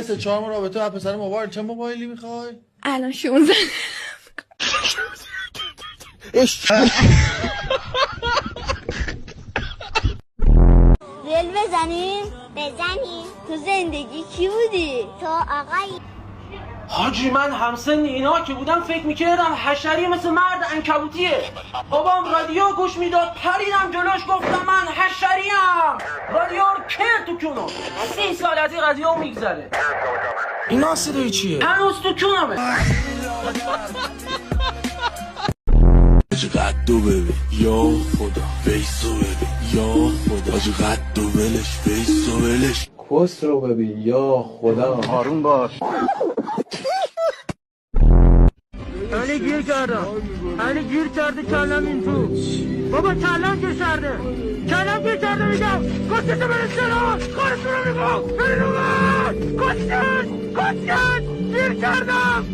سه چهار ما رابطه و پسر موبایل. چه موبایلی میخوای؟ الان 16 ول بزنیم؟ بزنیم. تو زندگی کی بودی؟ تو آقایی. حاجی من همسن اینا که بودم فکر میکردم حشری مثل مرد عنکبوتیه. بابام رادیو گوش میداد پریدم جلوش گفتم من حشریم. رادیو رو کرد تو کونم. 30 سال از این رادیو میگذره. اینا صدای چیه؟ هنوز تو کونمه. قدو ببین یا خدا فیسو ببین یا خدا آج قدو ولش فیسو ولش کس رو ببین یا خدا. آروم باش. علی گیر کردم. علی گیر کرده کلم این تو. بابا کلم گیر کرده. کلم گیر کرده میگم. کسکشو برسه رو. کارشو رو میگم. برین اومد. کسکش. گیر کردم.